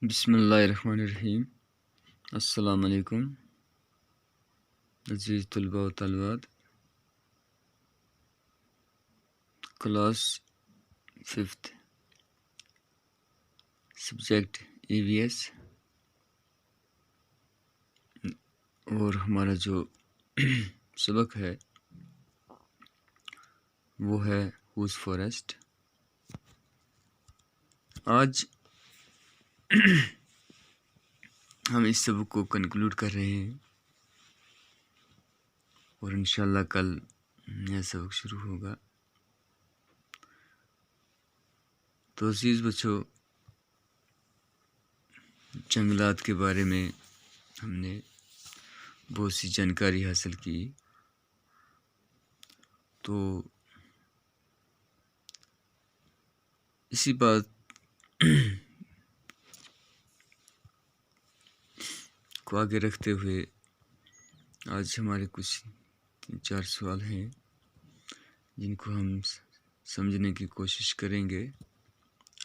بسم اللہ الرحمن الرحیم۔ السلام علیکم عزیز طلباء و طالبات، کلاس 5th سبجیکٹ EVS، اور ہمارا جو سبق ہے وہ ہے ہوز فارسٹ۔ آج ہم اس سبق کو کنکلوڈ کر رہے ہیں اور انشاءاللہ کل نیا سبق شروع ہوگا۔ تو عزیز بچوں، جنگلات کے بارے میں ہم نے بہت سی جانکاری حاصل کی، تو اسی بات کو آگے رکھتے ہوئے آج ہمارے کچھ 3-4 سوال ہیں جن کو ہم سمجھنے کی کوشش کریں گے۔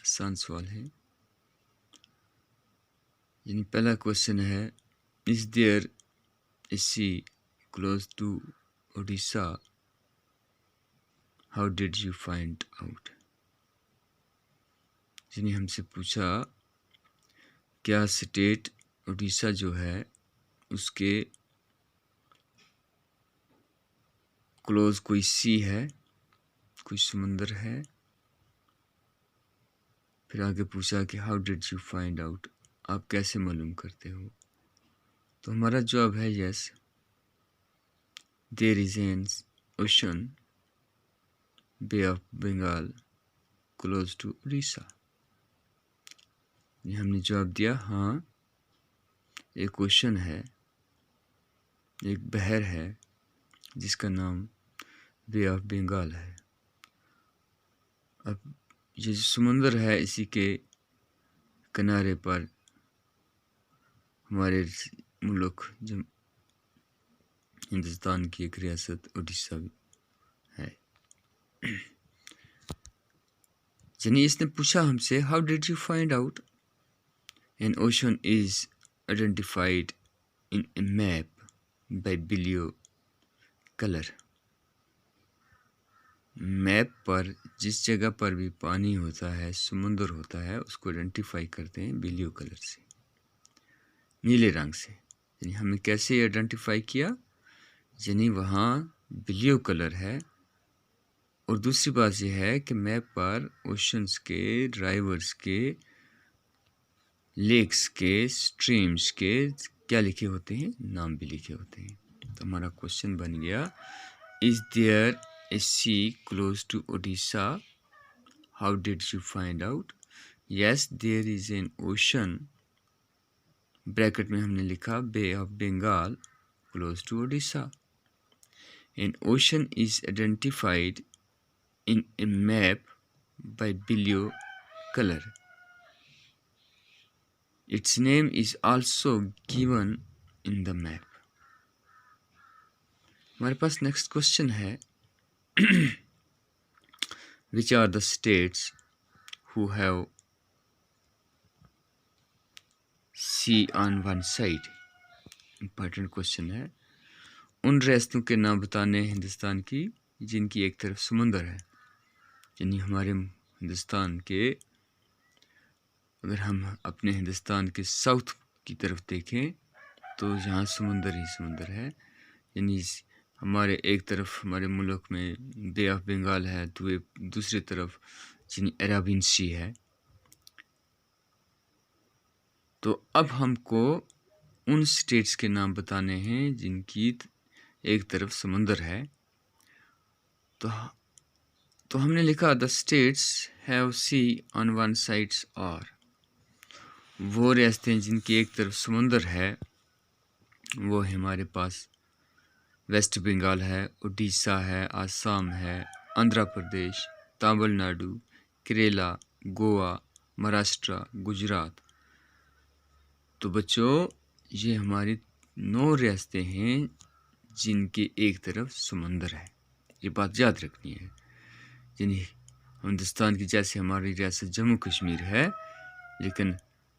آسان سوال ہیں۔ یعنی پہلا کوشچن ہے، is there a sea close to Odisha, how did you find out? یعنی ہم سے پوچھا کیا اسٹیٹ اوڈیشہ جو ہے اس کے کلوز کوئی سی ہے، کوئی سمندر ہے؟ پھر آگے پوچھا کہ how did you find out, آپ کیسے معلوم کرتے ہو؟ تو ہمارا جواب ہے yes, there is an ocean bay of Bengal close to Orissa. ہم نے جواب دیا ہاں، ایک اوشن ہے، ایک بحر ہے جس کا نام بے آف بنگال ہے۔ اب یہ جو سمندر ہے اسی کے کنارے پر ہمارے ملک ہندوستان کی ایک ریاست اڑیسہ ہے۔ یعنی اس نے پوچھا ہم سے how did you find out an ocean is identified in a map by blue colour. Map پر جس جگہ پر بھی پانی ہوتا ہے، سمندر ہوتا ہے، اس کو آئیڈینٹیفائی کرتے ہیں بلیو کلر سے، نیلے رنگ سے۔ یعنی ہم نے کیسے آئیڈینٹیفائی کیا؟ یعنی وہاں بلیو کلر ہے۔ اور دوسری بات یہ ہے کہ میپ پر اوشنز کے، ڈرائیورز کے، لیکس کے، سٹریمز کے کیا لکھے ہوتے ہیں؟ نام بھی لکھے ہوتے ہیں۔ تو ہمارا کوشچن بن گیا، is there a sea close to Odisha, how did you find out? Yes there is an ocean, bracket میں ہم نے لکھا bay of Bengal close to Odisha. An ocean is identified in a map by blue color. Its name is also given in the map. ہمارے پاس next question ہے، which are the states who have sea on one side؟ Important question ہے۔ ان ریاستوں کے نام بتانے ہندوستان کی جن کی ایک طرف سمندر ہے۔ یعنی ہمارے ہندوستان کے، اگر ہم اپنے ہندوستان کے ساؤتھ کی طرف دیکھیں تو یہاں سمندر ہی سمندر ہے۔ یعنی ہمارے ایک طرف ہمارے ملک میں بے آف بنگال ہے، تو دوسری طرف یعنی عربین سی ہے۔ تو اب ہم کو ان سٹیٹس کے نام بتانے ہیں جن کی ایک طرف سمندر ہے۔ تو ہم نے لکھا the states have sea on one side are، وہ ریاستیں جن کی ایک طرف سمندر ہے وہ ہمارے پاس ویسٹ بنگال ہے، اڈیشہ ہے، آسام ہے، آندھرا پردیش، تامل ناڈو، کیرلا، گوا، مہاراشٹرا، گجرات۔ تو بچوں یہ ہماری 9 ریاستیں ہیں جن کی ایک طرف سمندر ہے۔ یہ بات یاد رکھنی ہے۔ یعنی ہندوستان کی جیسے ہماری ریاست جموں کشمیر ہے، لیکن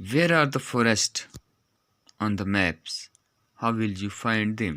Where are the forests on the maps? How will you find them?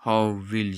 How will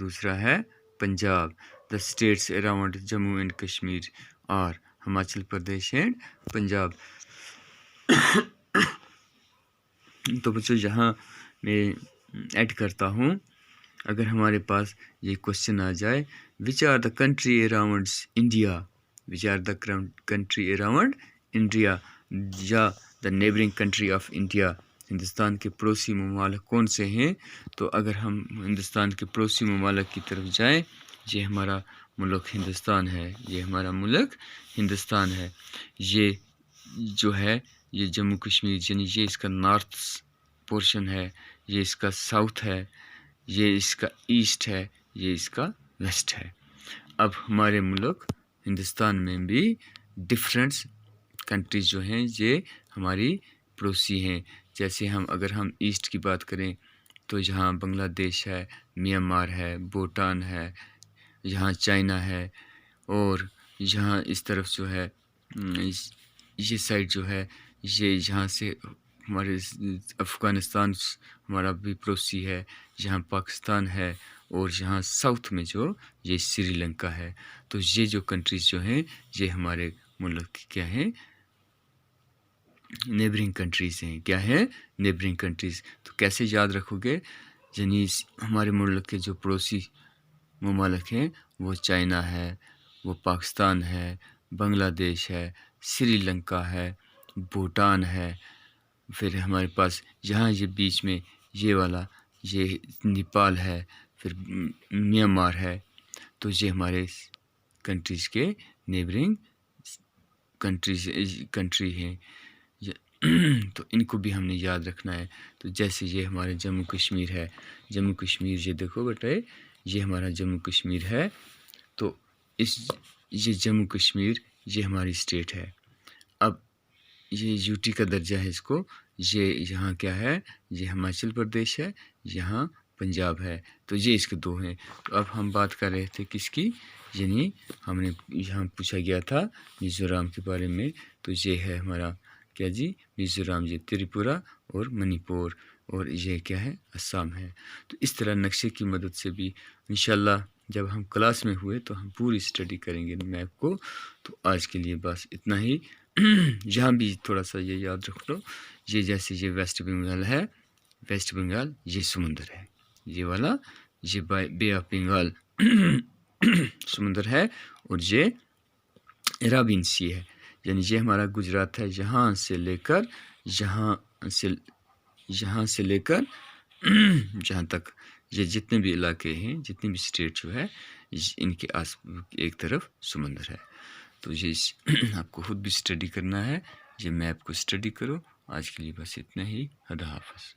دوسرا ہے Punjab. The states around Jammu and Kashmir اور ہماچل پردیش اینڈ پنجاب. تو بچوں یہاں میں ایڈ کرتا ہوں، اگر ہمارے پاس یہ کوشچن آ جائے which are the country around India, which are the country around India, یا the neighbouring country of India, Hindustan کے پڑوسی ممالک کون سے ہیں؟ تو اگر ہم ہندوستان کے پڑوسی ممالک کی طرف جائیں، یہ ہمارا ملک ہندوستان ہے، یہ ہمارا ملک ہندوستان ہے. یہ جو ہے یہ جموں کشمیر، یعنی یہ اس کا نارتھ پورشن ہے، یہ اس کا ساؤتھ ہے، یہ اس کا ایسٹ ہے، یہ اس کا ویسٹ ہے. اب ہمارے ملک ہندوستان میں بھی ڈفرینٹ کنٹریز جو ہیں یہ ہماری پڑوسی ہیں. جیسے اگر ہم ایسٹ کی بات کریں تو یہاں بنگلہ دیش ہے، میانمار ہے، بھوٹان ہے، یہاں چائنا ہے، اور یہاں اس طرف جو ہے یہ سائڈ جو ہے یہ یہاں سے ہمارے افغانستان ہمارا بھی پڑوسی ہے، یہاں پاکستان ہے، اور یہاں ساؤتھ میں جو یہ سری لنکا ہے. تو یہ جو کنٹریز جو ہیں یہ ہمارے ملک کی کیا ہیں؟ نیبرنگ کنٹریز ہیں. کیا ہے؟ Neighbouring countries. تو کیسے یاد رکھو گے؟ یعنی ہمارے ملک کے جو پڑوسی ممالک ہیں وہ چائنا ہے، وہ پاکستان ہے، بنگلہ دیش ہے، سری لنکا ہے، بھوٹان ہے، پھر ہمارے پاس یہاں یہ بیچ میں یہ والا یہ نیپال ہے، پھر میانمار ہے. تو یہ ہمارے کنٹریز کے نیبرنگ کنٹری ہیں. تو ان کو بھی ہم نے یاد رکھنا ہے. تو جیسے یہ ہمارے جموں کشمیر ہے، جموں کشمیر یہ دیکھو بیٹے یہ ہمارا جموں کشمیر ہے. تو یہ جموں کشمیر یہ ہماری اسٹیٹ ہے. اب یہ یو ٹی کا درجہ ہے اس کو، یہ یہاں کیا ہے؟ یہ ہماچل پردیش ہے، یہاں پنجاب ہے. تو یہ اس کے دو ہیں. تو اب ہم بات کر رہے تھے کس کی؟ یعنی ہم نے یہاں پوچھا گیا تھا میزورام کے بارے میں. تو یہ ہے ہمارا کیا جی؟ میزورام. یہ تریپورہ اور منی پور، اور یہ کیا ہے؟ آسام ہے. تو اس طرح نقشے کی مدد سے بھی انشاءاللہ جب ہم کلاس میں ہوئے تو ہم پوری اسٹڈی کریں گے میپ کو. تو آج کے لیے بس اتنا ہی. یہاں بھی تھوڑا سا یہ یاد رکھ لو، یہ جیسے یہ ویسٹ بنگال ہے، ویسٹ بنگال یہ سمندر ہے، یہ والا یہ بے آف بنگال سمندر ہے، اور یہ عربین سی ہے. یعنی یہ ہمارا گجرات ہے، یہاں سے لے کر یہاں سے لے کر جہاں تک یہ جتنے بھی علاقے ہیں، جتنی بھی اسٹیٹ جو ہے ان کے ایک طرف سمندر ہے. تو یہ آپ کو خود بھی اسٹڈی کرنا ہے، یہ میپ کو اسٹڈی کرو. آج کے لیے بس اتنا ہی. خدا حافظ.